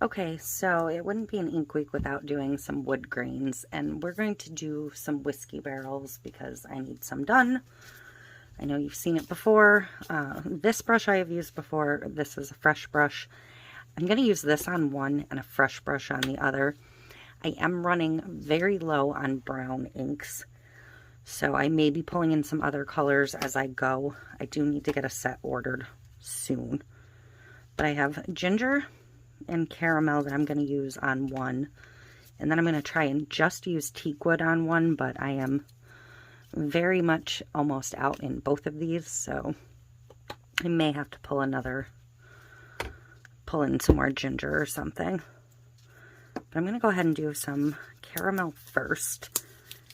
Okay, so it wouldn't be an ink week without doing some wood grains, and we're going to do some whiskey barrels because I need some done. I know you've seen it before. This brush I have used before. This is a fresh brush. I'm going to use this on one and a fresh brush on the other. I am running very low on brown inks, so I may be pulling in some other colors as I go. I do need to get a set ordered soon. But I have ginger and caramel that I'm going to use on one, and then I'm going to try and just use teakwood on one, but I am very much almost out in both of these, so I may have to pull in some more ginger or something. But I'm going to go ahead and do some caramel first,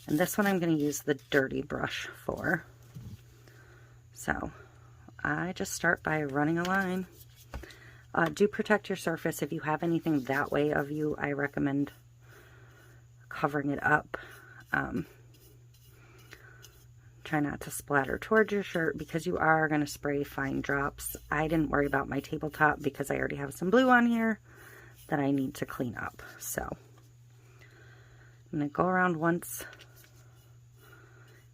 and this one I'm going to use the dirty brush for. So I just start by running a line. Do protect your surface. If you have anything that way of you, I recommend covering it up. Try not to splatter towards your shirt because you are going to spray fine drops. I didn't worry about my tabletop because I already have some blue on here that I need to clean up. So I'm going to go around once,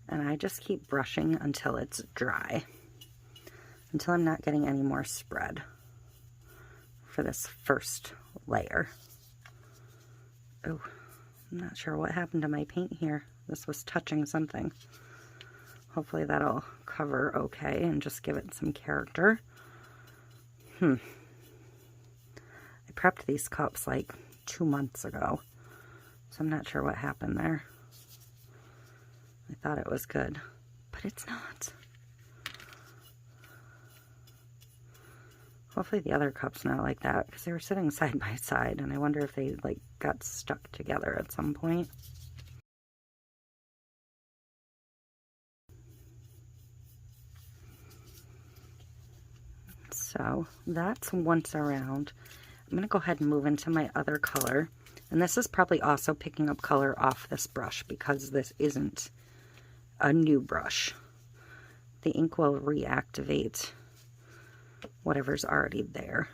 and I just keep brushing until it's dry, until I'm not getting any more spread for this first layer. Oh, I'm not sure what happened to my paint here. This was touching something. Hopefully that'll cover okay and just give it some character. I prepped these cups like 2 months ago, so I'm not sure what happened there. I thought it was good, but it's not. Hopefully the other cup's not like that, because they were sitting side by side, and I wonder if they like got stuck together at some point. So that's once around. I'm going to go ahead and move into my other color, and this is probably also picking up color off this brush because this isn't a new brush. The ink will reactivate whatever's already there.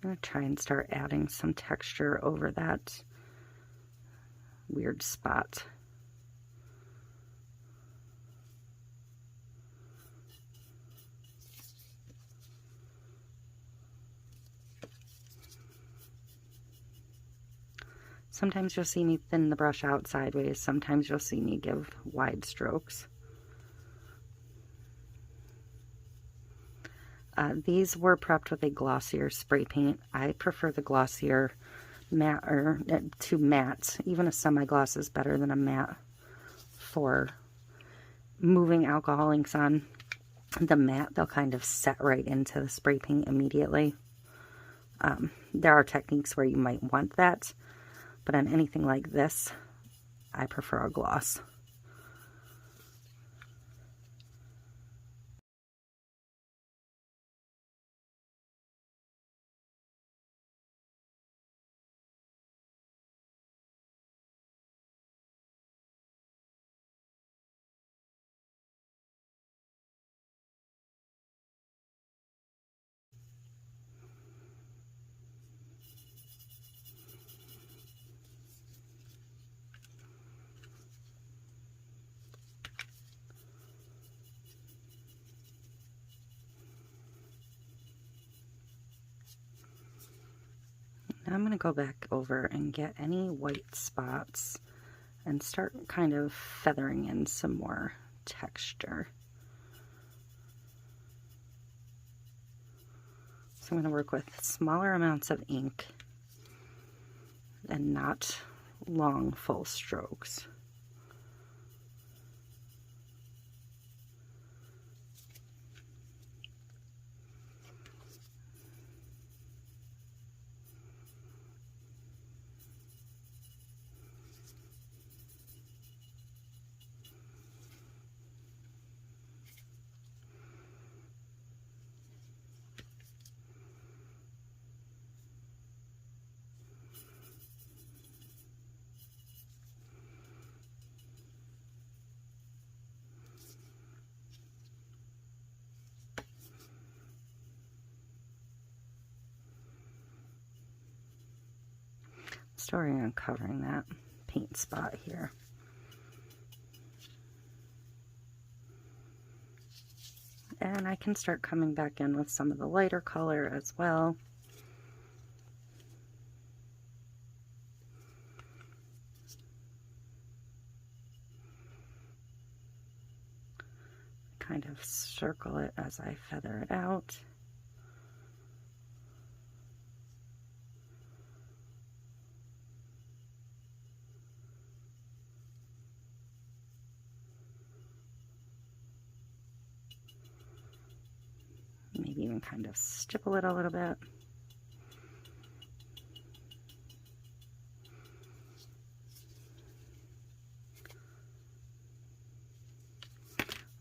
I'm going to try and start adding some texture over that weird spot. Sometimes you'll see me thin the brush out sideways, sometimes you'll see me give wide strokes. These were prepped with a glossier spray paint. I prefer the glossier matte to matte. Even a semi-gloss is better than a matte for moving alcohol inks on. The matte, they'll kind of set right into the spray paint immediately. There are techniques where you might want that, but on anything like this, I prefer a gloss. Now I'm going to go back over and get any white spots and start kind of feathering in some more texture. So I'm going to work with smaller amounts of ink and not long full strokes. story on covering that paint spot here. And I can start coming back in with some of the lighter color as well. Kind of circle it as I feather it out. Maybe even kind of stipple it a little bit.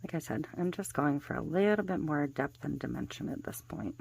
Like I said, I'm just going for a little bit more depth and dimension at this point.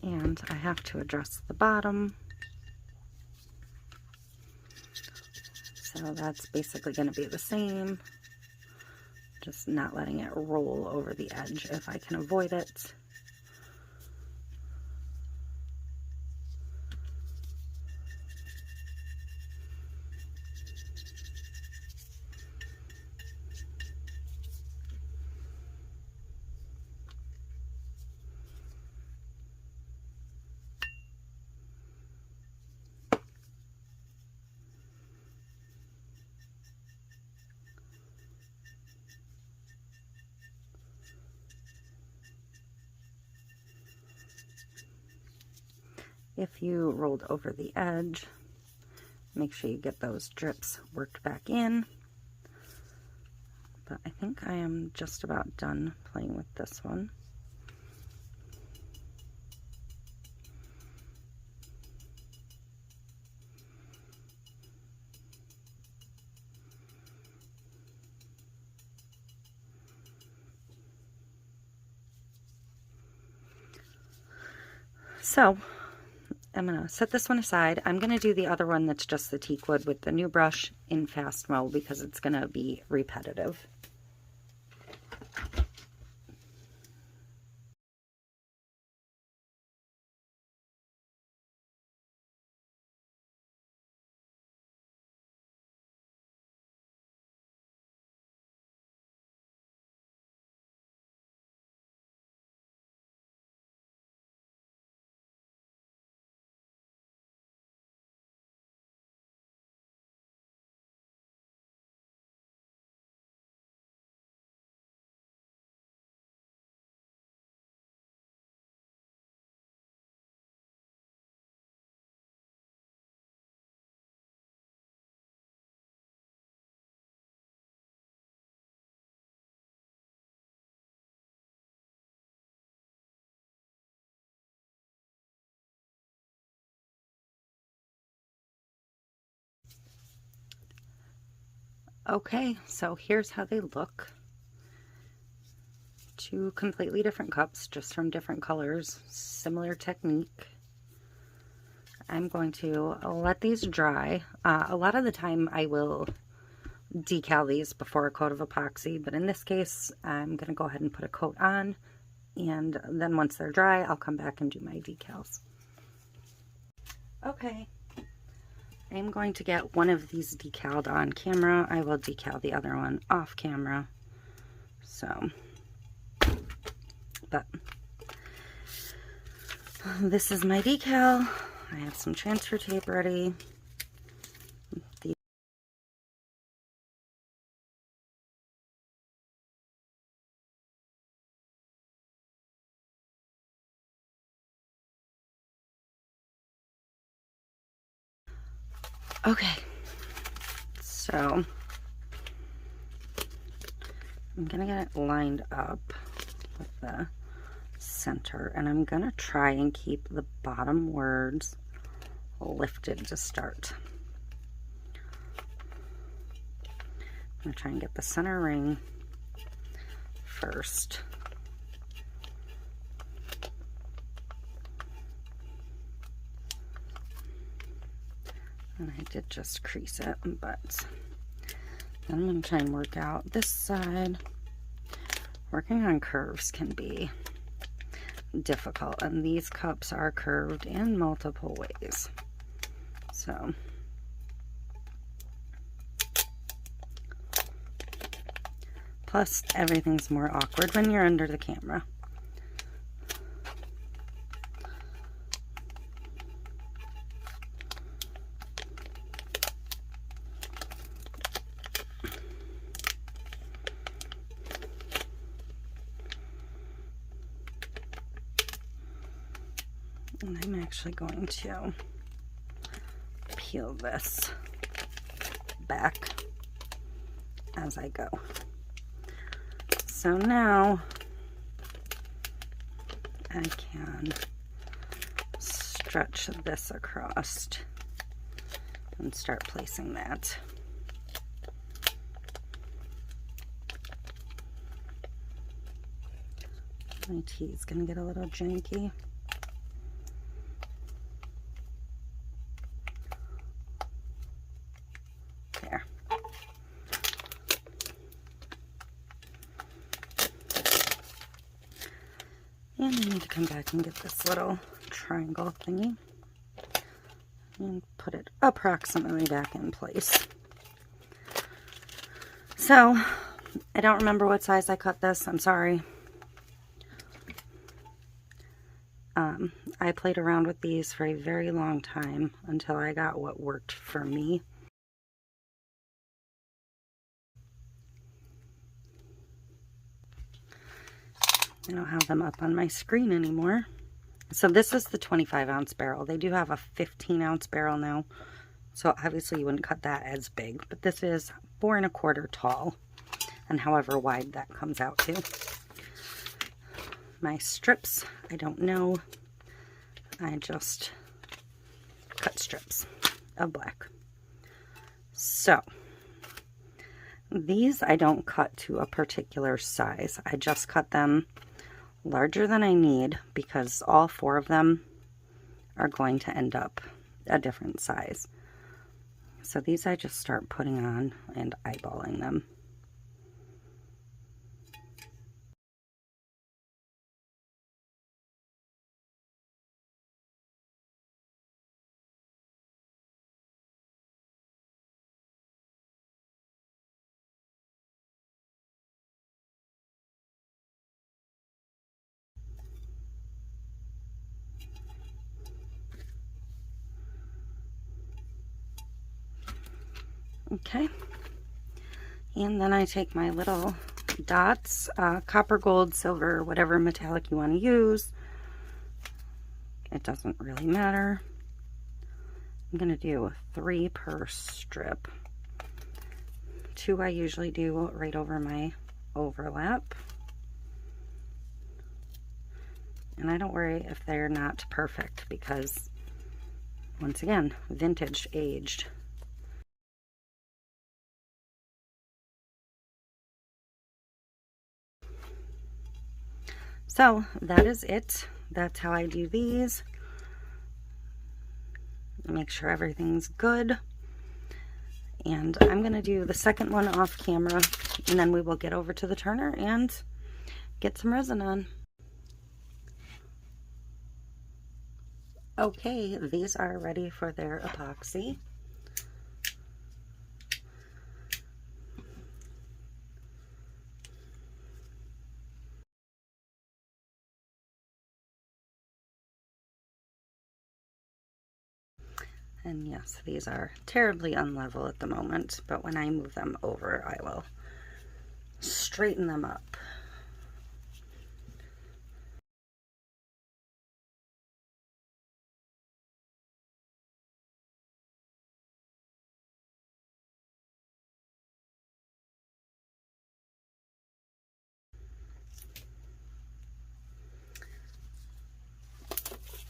And I have to adjust the bottom. So that's basically going to be the same. Just not letting it roll over the edge if I can avoid it. If you rolled over the edge, make sure you get those drips worked back in. But I think I am just about done playing with this one. So I'm going to set this one aside. I'm going to do the other one that's just the teak wood with the new brush in fast mo because it's going to be repetitive. Okay, so here's how they look. Two completely different cups, just from different colors, similar technique. I'm going to let these dry. A lot of the time I will decal these before a coat of epoxy, but in this case I'm going to go ahead and put a coat on, and then once they're dry I'll come back and do my decals. Okay. I'm going to get one of these decaled on camera. I will decal the other one off camera. So, but this is my decal. I have some transfer tape ready. Okay, so I'm gonna get it lined up with the center, and I'm gonna try and keep the bottom words lifted to start. I'm going to try and get the center ring first. And I did just crease it, but then I'm going to try and work out this side. Working on curves can be difficult, and these cups are curved in multiple ways. So plus everything's more awkward when you're under the camera. And I'm actually going to peel this back as I go. So now I can stretch this across and start placing that. My tea is going to get a little janky. And I need to come back and get this little triangle thingy and put it approximately back in place. So, I don't remember what size I cut this. I'm sorry. I played around with these for a very long time until I got what worked for me. I don't have them up on my screen anymore. So this is the 25-ounce barrel. They do have a 15-ounce barrel now. So obviously you wouldn't cut that as big. But this is 4 1/4 tall. And however wide that comes out to. My strips, I don't know. I just cut strips of black. So these I don't cut to a particular size. I just cut them larger than I need because all 4 of them are going to end up a different size. So these I just start putting on and eyeballing them. Okay, and then I take my little dots, copper, gold, silver, whatever metallic you want to use. It doesn't really matter. I'm going to do 3 per strip. 2 I usually do right over my overlap. And I don't worry if they're not perfect because, once again, vintage aged. So that is it. That's how I do these. Make sure everything's good. And I'm going to do the second one off camera, and then we will get over to the turner and get some resin on. Okay, these are ready for their epoxy. And yes, these are terribly unlevel at the moment, but when I move them over, I will straighten them up.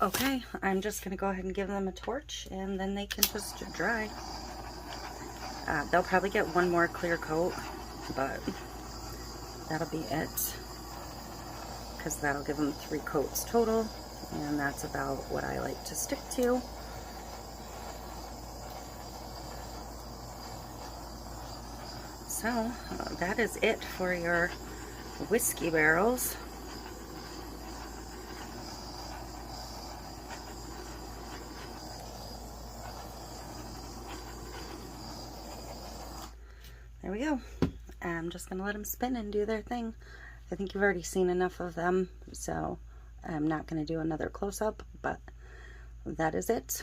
Okay, I'm just going to go ahead and give them a torch, and then they can just dry. They'll probably get one more clear coat, but that'll be it, because that'll give them 3 coats total, and that's about what I like to stick to. So that is it for your whiskey barrels. There we go. I'm just going to let them spin and do their thing. I think you've already seen enough of them, so I'm not going to do another close-up, but that is it.